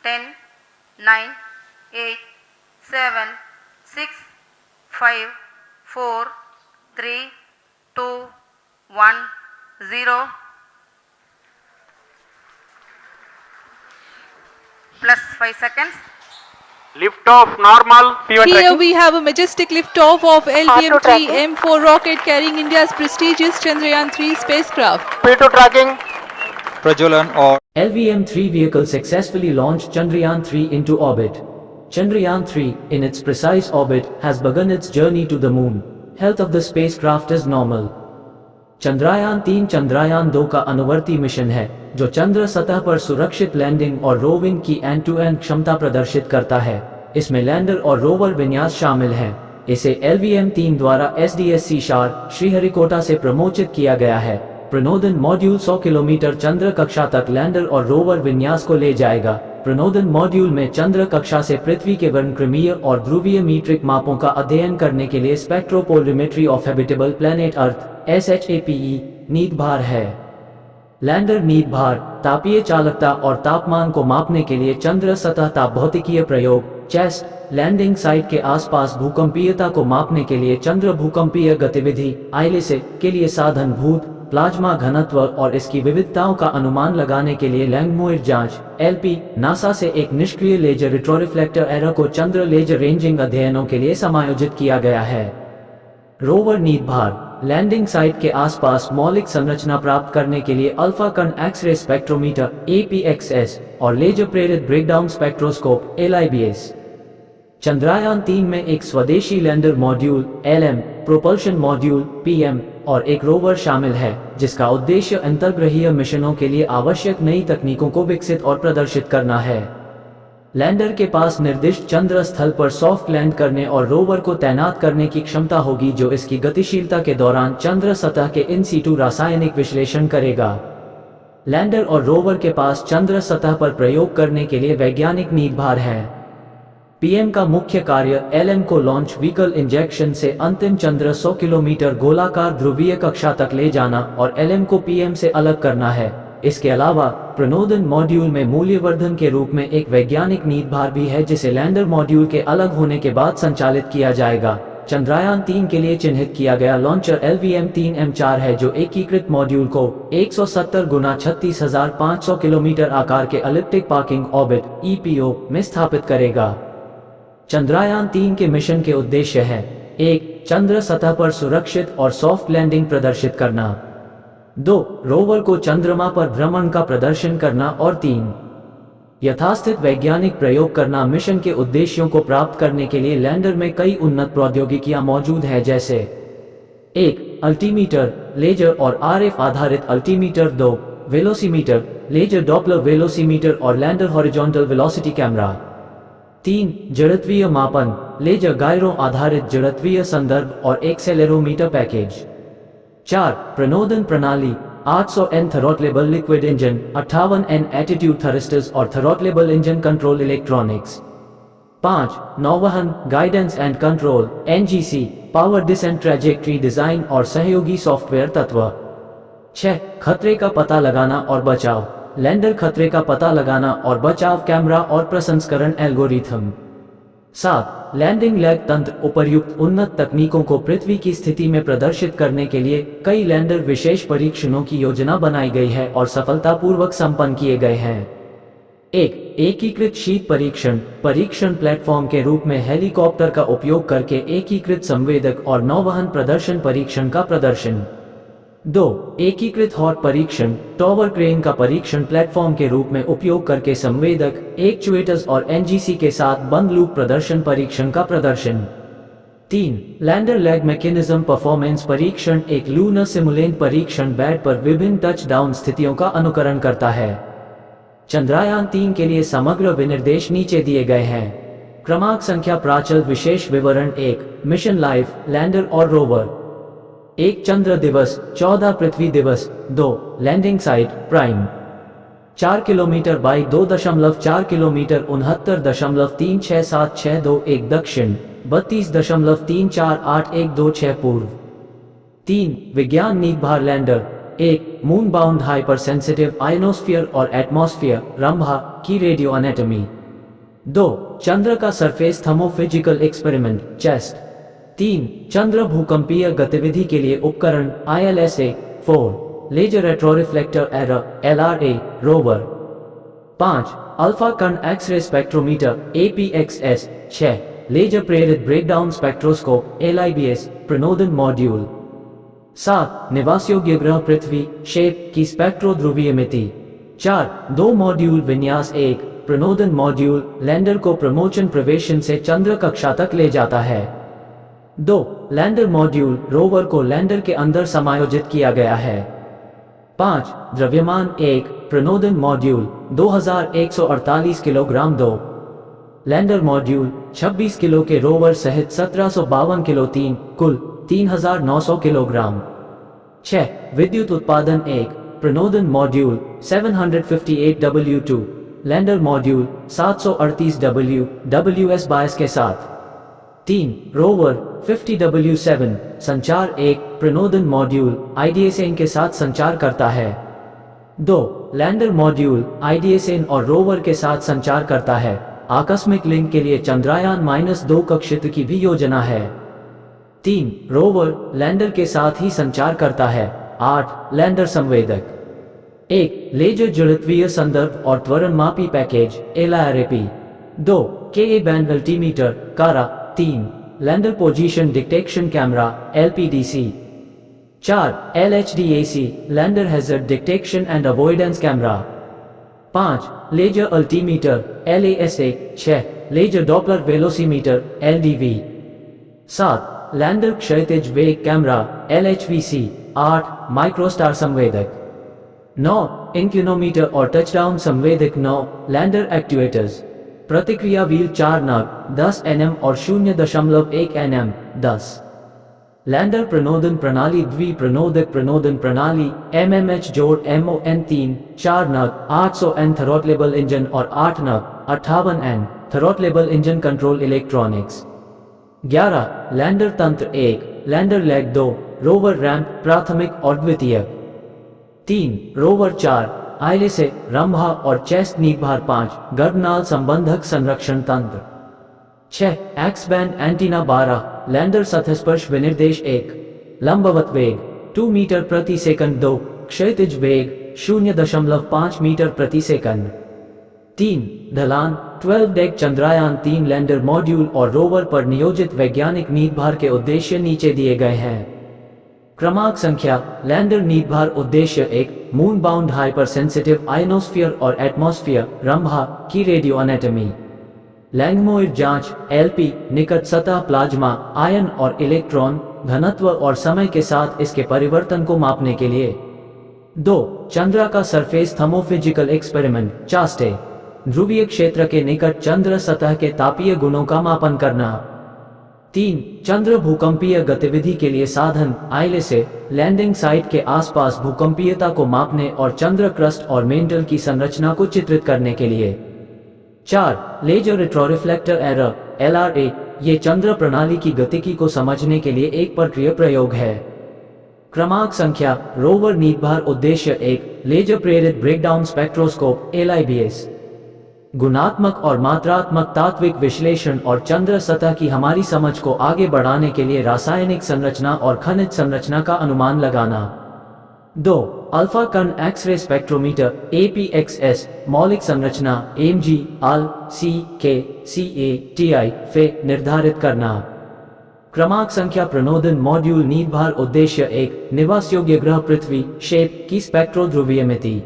10, 9, 8, 7, 6, 5, 4, 3, 2, 1, 0. Plus 5 seconds. Lift off normal. P1 Here tracking. we have a majestic liftoff of LVM-3 M4 rocket carrying India's prestigious Chandrayaan-3 spacecraft. P2 tracking. Prajalan or LVM-3 vehicle successfully launched Chandrayaan-3 into orbit. Chandrayaan-3, in its precise orbit, has begun its journey to the moon. Health of the spacecraft is normal. Chandrayaan-3 Chandrayaan-2 का अनुवर्ती mission है, जो चंद्र सतह पर सुरक्षित landing और roving की and to and क्षमता प्रदर्शित करता है। इसमें लैंडर और रोवर विन्यास शामिल हैं। इसे LVM-3 द्वारा SDSC शार श्रीहरिकोटा से प्रमोचित किया गया है। प्रणोदन मॉड्यूल 100 किलोमीटर चंद्र कक्षा तक लैंडर और रोवर विन्यास को ले जाएगा। प्रणोदन मॉड्यूल में चंद्र कक्षा से पृथ्वी के वर्णक्रमीय और ध्रुवीय मीट्रिक मापों का अध्ययन करने के लिए spectropolarimetry of habitable planet earth SHAPE नीड भार है। लैंडर नीड भार, तापीय चालकता और तापमान को मापने के लिए चंद्र सतह ताप भौतिकीय प्रयोग चेस्ट, लैंडिंग साइट के आसपास भूकंपीयता को मापने के लिए चंद्र भूकंपीय गतिविधि ILSA के लिए साधन भूत प्लाज्मा घनत्व और इसकी विविधताओं का अनुमान लगाने के लिए लैंगमुइर जांच LP, नासा से एक निष्क्रिय लेजर रिट्रोरिफ्लेक्टर एरर को चंद्र लेजर रेंजिंग अध्ययनों के लिए समायोजित किया गया है। रोवर नीड भार, लैंडिंग साइट के आसपास मौलिक संरचना प्राप्त करने के लिए अल्फा कण एक्स-रे स्पेक्ट्रोमीटर APXS और लेजर प्रेरित ब्रेकडाउन स्पेक्ट्रोस्कोप LIBS। चंद्रयान-3 में एक स्वदेशी lander module LM, propulsion module PM और एक रोवर शामिल है, जिसका उद्देश्य अंतर्ग्रहीय मिशनों के लिए आवश्यक नई तकनीकों को विकसित और प्रदर्शित करना है। लैंडर के पास निर्दिष्ट चंद्र स्थल पर सॉफ्ट लैंड करने और रोवर को तैनात करने की क्षमता होगी, जो इसकी गतिशीलता के दौरान चंद्र सतह के इन सीटू रासायनिक विश्लेषण करेगा। लैंडर और रोवर के पास चंद्र सतह पर प्रयोग करने के लिए वैज्ञानिक नीड भार है। PM का मुख्य कार्य LM को लॉन्च व्हीकल इंजेक्शन से अंतिम चंद्र 100 किलोमीटर गोलाकार ध्रुवीय कक्षा तक ले जाना और LM को PM से अलग करना है। इसके अलावा प्रणोदन मॉड्यूल में मूल्यवर्धन के रूप में एक वैज्ञानिक नीड भार भी है, जिसे लैंडर मॉड्यूल के अलग होने के बाद संचालित किया जाएगा। चंद्रयान-3 के लिए चिन्हित किया गया लॉन्चर LVM-3 M4 है, जो एकीकृत मॉड्यूल को 170 गुना 36,500 किलोमीटर आकार के एलिप्टिक पार्किंग ऑर्बिट EPO में स्थापित करेगा। चंद्रयान-3 के मिशन के उद्देश्य हैं: 1. चंद्र सतह पर सुरक्षित और सॉफ्ट लैंडिंग प्रदर्शित करना। 2. रोवर को चंद्रमा पर भ्रमण का प्रदर्शन करना। और 3. यथास्थित वैज्ञानिक प्रयोग करना। मिशन के उद्देश्यों को प्राप्त करने के लिए लैंडर में कई उन्नत प्रौद्योगिकियां मौजूद हैं, जैसे 1. अल्टीमीटर, लेजर और RF आधारित altimeter. 2. Velocimeter, laser Doppler velocimeter और लैंडर हॉरिजॉन्टल वेलोसिटी कैमरा। 3. जड़त्वीय मापन, लेजर गायरों आधारित जड़त्वीय संदर्भ और एक्सेलेरोमीटर पैकेज। 4. प्रणोदन प्रणाली, 800N throttleable liquid engine, 58N attitude thrusters और थ्रॉटलेबल इंजन कंट्रोल इलेक्ट्रॉनिक्स। 5. नौवहन, guidance and control NGC, power descent trajectory design और सहयोगी सॉफ्टवेयर तत्व। 6. खतरे का पता लगाना और बचाव, लैंडर खतरे का पता लगाना और बचाव कैमरा और प्रसंस्करण एल्गोरिथम। 7. लैंडिंग लैग तंत्र, उपर्युक्त उन्नत तकनीकों को पृथ्वी की स्थिति में प्रदर्शित करने के लिए कई लैंडर विशेष परीक्षणों की योजना बनाई गई है और सफलतापूर्वक संपन्न किए गए हैं। 1. एकीकृत शीत परीक्षण, परीक्षण प्लेटफॉर्म के रूप में हेलीकॉप्टर का उपयोग करके एकीकृत संवेदक और नौवहन प्रदर्शन परीक्षण का प्रदर्शन। 2. एकीकृत हॉट परीक्षण, टॉवर क्रेन का परीक्षण प्लेटफॉर्म के रूप में उपयोग करके संवेदक, एक्चुएटर्स और NGC के साथ बंद लूप प्रदर्शन परीक्षण का प्रदर्शन। 3. लैंडर लैग मैकेनिज्म परफॉर्मेंस परीक्षण, एक लूनर सिमुलेंट परीक्षण बेड पर विभिन्न टच डाउन स्थितियों का अनुकरण करता है। चंद्रयान-3 के लिए समग्र विनिर्देश नीचे दिए गए हैं। क्रमांक संख्या प्राचल विशेष विवरण। 1. मिशन लाइफ, लैंडर और रोवर। 1. चंद्र दिवस, 14 पृथ्वी दिवस। 2. Landing site prime, 4 kilometre by 2.4 kilometre 69.36762 दक्षिण, 32.34812 पूर्व। 3. विज्ञान नीड भार लैंडर, एक moon bound hyper sensitive ionosphere और एटमॉस्फेयर रंभा की रेडियो एनाटॉमी। 2. चंद्र का सरफेस थर्मोफिजिकल एक्सपेरिमेंट चेस्ट। 3. चंद्र भूकंपीय गतिविधि के लिए उपकरण ILSA। 4. Laser retroreflector error LRA rover. 5. Alpha कण एक्सरे स्पेक्ट्रोमीटर APXS। 6. लेजर प्रेरित ब्रेकडाउन स्पेक्ट्रोस्कोप LIBS प्रणोदन मॉड्यूल। 7. निवासयोग्य ग्रह पृथ्वी शेप की स्पेक्ट्रो ध्रुवीयमिति। 4. 2 मॉड्यूल विन्यास। 1. प्रणोदन मॉड्यूल लैंडर को प्रमोशन प्रवेशन से चंद्र कक्षा तक ले जाता है। 2. लैंडर मॉड्यूल रोवर को लैंडर के अंदर समायोजित किया गया है। 5. द्रव्यमान 1 प्रणोदन module 2148 kilogram. 2. Lander module 26 kilo के रोवर सहित 1752 किलो। 3. कुल 3900 किलोग्राम। 6. विद्युत उत्पादन 1 प्रणोदन module 758 W2 lander module 738 WS bias के साथ। 3. रोवर 50 W7 संचार 1 प्रणोदन मॉड्यूल IDSN के साथ संचार करता है। 2. लैंडर मॉड्यूल IDSN और रोवर के साथ संचार करता है। आकस्मिक लिंक के लिए चंद्रयान-2 कक्षित्र की भी योजना है। 3. रोवर लैंडर के साथ ही संचार करता है। 8. लैंडर संवेदक 1. लेजर जड़त्वीय संदर्भ और त्वरणमापी package LRAP। 2. KA band altimeter कारा। 3. Lander position detection camera LPDC। 4. LHDAC lander hazard detection and avoidance camera. 5. Laser altimeter LASA। 6. Laser Doppler velocimeter LDV। 7. Lander क्षैतिज वेग कैमरा LHVC। 8. माइक्रोस्टार संवेदक। 9. इंक्लिनोमीटर और टचडाउन संवेदक। 9. लैंडर एक्ट्यूएटर्स प्रतिक्रिया व्हील 4 नग 10 Nm और 0.1 Nm 10. Lander प्रणोदन प्रणाली द्वि प्रणोदक प्रणोदन प्रणाली MMH जोड़ MON 3 4 नग 800 N थ्रॉटलेबल इंजन और 8 नग 58 N throttleable engine control electronics. 11. Lander तंत्र 1 लैंडर लेग 2 रोवर रैंप प्राथमिक और द्वितीयक। 3. रोवर 4 ILSA रंभा और चेस्ट नीकभार। 5. गर्भनाल संबंधक संरक्षण तंत्र। 6. X band antenna. 12. लैंडर सतस्पर्श विनिर्देश 1 लंबवत वेग 2 मीटर प्रति सेकंड। 2. क्षैतिज वेग 0.5 मीटर प्रति सेकंड। 3. ढलान 12 डेक चंद्रयान 3 लैंडर मॉड्यूल और रोवर पर नियोजित वैज्ञानिक नीतभार के उद्देश्य नीचे दिए गए हैं। क्रमांक संख्या लैंडर नीतभार उद्देश्य 1 moon bound hyper sensitive ionosphere और एटमॉस्फेयर रंभा की रेडियो एनाटॉमी। लैंगमोइड जांच LP निकट सतह प्लाज्मा आयन और इलेक्ट्रॉन घनत्व और समय के साथ इसके परिवर्तन को मापने के लिए। 2. चंद्र का सरफेस थर्मोफिजिकल एक्सपेरिमेंट चास्टे ध्रुवीय क्षेत्र के निकट चंद्र सतह के तापीय गुणों का मापन करना। 3. चंद्र भूकंपीय गतिविधि के लिए साधन ILSA लैंडिंग साइट के आसपास भूकंपीयता को मापने और चंद्र क्रस्ट और मेंटल की संरचना को चित्रित करने के लिए। 4. लेजर रेट्रोरिफ्लेक्टर एरर LRA ये चंद्र प्रणाली की गतिकी को समझने के लिए एक प्रक्रिया प्रयोग है। क्रमांक संख्या रोवर नीतभार उद्देश्य 1 लेजर प्रेरित ब्रेकडाउन स्पेक्ट्रोस्कोप LIBS गुणात्मक और मात्रात्मक तात्विक विश्लेषण और चंद्र सतह की हमारी समझ को आगे बढ़ाने के लिए रासायनिक संरचना और खनिज संरचना का अनुमान लगाना। 2. अल्फा कण एक्सरे स्पेक्ट्रोमीटर APXS मौलिक संरचना AMG AL CK CA TI फे निर्धारित करना। क्रमांक संख्या प्रणोदन मॉड्यूल नीतभार उद्देश्य 1 निवास योग्य ग्रह पृथ्वी शेप की स्पेक्ट्रो ध्रुवीयमिति।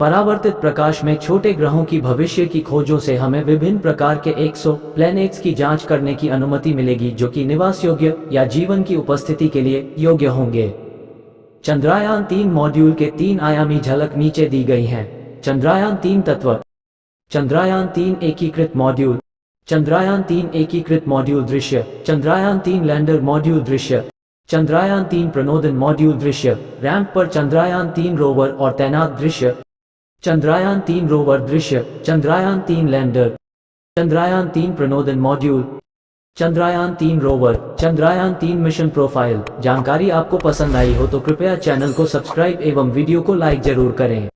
परावर्तित प्रकाश में छोटे ग्रहों की भविष्य की खोजों से हमें विभिन्न प्रकार के एक्सोप्लैनेट्स की जांच करने की अनुमति मिलेगी जो कि निवास योग्य या जीवन की उपस्थिति के लिए योग्य होंगे। चंद्रयान 3 मॉड्यूल के 3 आयामी झलक नीचे दी गई हैं। चंद्रयान 3 तत्व चंद्रयान 3 एकीकृत मॉड्यूल चंद्रयान 3 एकीकृत मॉड्यूल दृश्य चंद्रयान 3 लैंडर मॉड्यूल दृश्य चंद्रयान 3 प्रणोदन मॉड्यूल दृश्य रैंप पर चंद्रयान 3 रोवर और तैनात दृश्य चंद्रयान 3 रोवर दृश्य चंद्रयान 3 लैंडर चंद्रयान 3 प्रणोदन module Chandrayaan 3 rover, Chandrayaan 3 mission profile. जानकारी आपको पसंद आई हो तो कृपया चैनल को सब्सक्राइब एवं वीडियो को लाइक जरूर करें।